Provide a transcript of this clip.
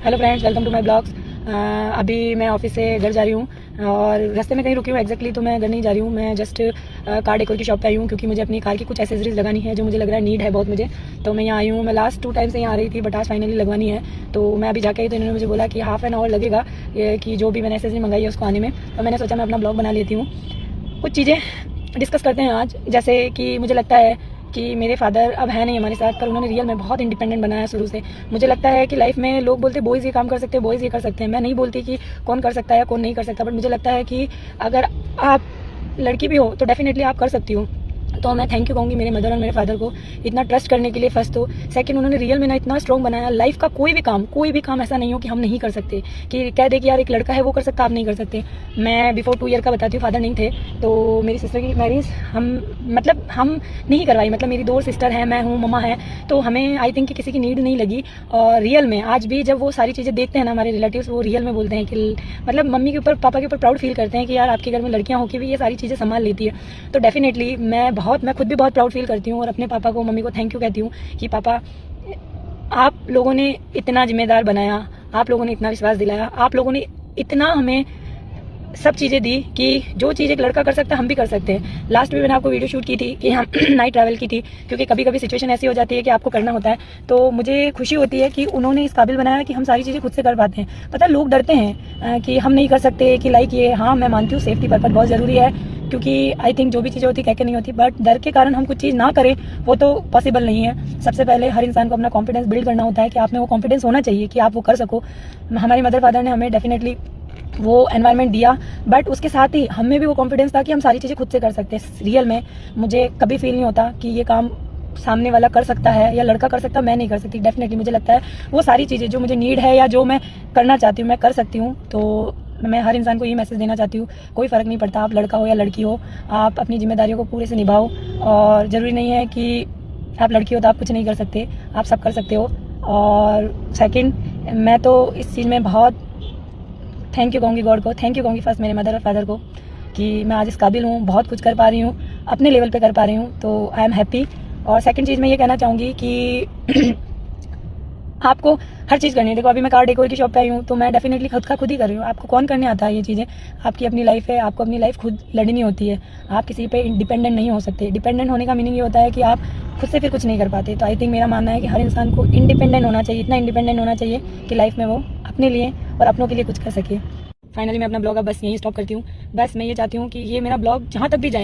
Hello friends, welcome to my blogs. अभी मैं office से घर जा रही हूँ और रास्ते में कहीं रुकी हूँ एग्जैक्टली, तो मैं घर नहीं जा रही हूँ। मैं जस्ट कार डेकोर की शॉप पे आई हूँ क्योंकि मुझे अपनी कार की कुछ एसेसरीज लगानी है जो मुझे लग रहा है नीड है बहुत मुझे। तो मैं यहाँ आई हूँ। मैं लास्ट 2 टाइम से यहाँ आ रही थी बट आज फाइनली लगवानी है। तो मैं अभी जाके आई तो इन्होंने मुझे बोला कि हाफ एन आवर लगेगा कि जो भी मैंने एसेसरी मंगाई है उसको आने में। तो मैंने सोचा मैं अपना ब्लॉग बना लेती हूँ। कुछ चीज़ें डिस्कस करते हैं आज, जैसे कि मुझे लगता है कि मेरे फादर अब है नहीं हमारे साथ, पर उन्होंने रियल में बहुत इंडिपेंडेंट बनाया शुरू से। मुझे लगता है कि लाइफ में लोग बोलते हैं बॉयज़ ये काम कर सकते हैं, बॉयज़ ये कर सकते हैं। मैं नहीं बोलती कि कौन कर सकता है या कौन नहीं कर सकता, बट मुझे लगता है कि अगर आप लड़की भी हो तो डेफिनेटली आप कर सकती हो। तो मैं थैंक यू कहूँगी मेरे मदर और मेरे फादर को इतना ट्रस्ट करने के लिए फर्स्ट। तो सेकंड, उन्होंने रियल में ना इतना स्ट्रॉन्ग बनाया। लाइफ का कोई भी काम ऐसा नहीं हो कि हम नहीं कर सकते, कि कह दे कि यार एक लड़का है वो कर सकता, आप नहीं कर सकते। मैं बिफोर 2 ईयर का बताती हूँ, फादर नहीं थे तो मेरी सिस्टर की मैरिज हम नहीं करवाई। मतलब मेरी 2 सिस्टर हैं, मैं हूँ, मम्मा है, तो हमें आई थिंक कि किसी की नीड नहीं लगी। और रियल में आज भी जब वो सारी चीज़ें देखते हैं ना हमारे रिलेटिव्स, वो रियल में बोलते हैं कि मतलब मम्मी के ऊपर, पापा के ऊपर प्राउड फील करते हैं कि यार आपके घर में लड़कियाँ होकर भी ये सारी चीज़ें संभाल लेती है। तो डेफिनेटली मैं खुद भी बहुत प्राउड फील करती हूँ और अपने पापा को, मम्मी को थैंक यू कहती हूँ कि पापा आप लोगों ने इतना जिम्मेदार बनाया, आप लोगों ने इतना विश्वास दिलाया, आप लोगों ने इतना हमें सब चीज़ें दी कि जो चीज़ एक लड़का कर सकता है हम भी कर सकते हैं। लास्ट में मैंने आपको वीडियो शूट की थी कि हम नाइट ट्रैवल की थी, क्योंकि कभी कभी सिचुएशन ऐसी हो जाती है कि आपको करना होता है। तो मुझे खुशी होती है कि उन्होंने इस काबिल बनाया कि हम सारी चीज़ें खुद से कर पाते हैं। पता है लोग डरते हैं कि हम नहीं कर सकते, कि लाइक ये, हाँ मैं मानती हूँ सेफ्टी पर्पज बहुत ज़रूरी है, क्योंकि आई थिंक जो भी चीज़ें होती है कह के नहीं होती, बट डर के कारण हम कुछ चीज़ ना करें वो तो पॉसिबल नहीं है। सबसे पहले हर इंसान को अपना कॉन्फिडेंस बिल्ड करना होता है कि आप में वो कॉन्फिडेंस होना चाहिए कि आप वो कर सको। हमारी मदर फादर ने हमें डेफिनेटली वो एनवायरनमेंट दिया, बट उसके साथ ही हमें भी वो कॉन्फिडेंस था कि हम सारी चीज़ें खुद से कर सकते हैं। रियल में मुझे कभी फील नहीं होता कि ये काम सामने वाला कर सकता है या लड़का कर सकता है, मैं नहीं कर सकती। डेफिनेटली मुझे लगता है वो सारी चीज़ें जो मुझे नीड है या जो मैं करना चाहती हूँ मैं कर सकती हूँ। तो मैं हर इंसान को ये मैसेज देना चाहती हूँ, कोई फ़र्क नहीं पड़ता आप लड़का हो या लड़की हो, आप अपनी जिम्मेदारियों को पूरे से निभाओ। और ज़रूरी नहीं है कि आप लड़की हो तो आप कुछ नहीं कर सकते, आप सब कर सकते हो। और सेकंड, मैं तो इस चीज़ में बहुत थैंक यू कहूँगी गॉड को, थैंक यू कहूँगी फर्स्ट मेरे मदर और फादर को कि मैं आज इस काबिल हूँ, बहुत कुछ कर पा रही हूँ, अपने लेवल पे कर पा रही हूँ, तो आई एम हैप्पी। और सेकंड चीज़ मैं ये कहना चाहूँगी कि आपको हर चीज़ करनी है। देखो अभी मैं कार डेकोर की शॉप पे आई हूँ तो मैं डेफिनेटली खुद ही कर रही हूँ। आपको कौन करने आता है ये चीज़ें? आपकी अपनी लाइफ है, आपको अपनी लाइफ खुद लड़नी होती है। आप किसी पे डिपेंडेंट नहीं हो सकते। डिपेंडेंट होने का मीनिंग ये होता है कि आप खुद से फिर कुछ नहीं कर पाते। तो आई थिंक मेरा मानना है कि हर इंसान को इंडिपेंडेंट होना चाहिए, इतना इंडिपेंडेंट होना चाहिए कि लाइफ में वो अपने लिए और अपनों के लिए कुछ कर सके। फाइनली मैं अपना ब्लॉग अब बस यहीं स्टॉप करती हूँ। बस मैं ये चाहती हूँ कि ये मेरा ब्लॉग जहाँ तक भी जाए ना,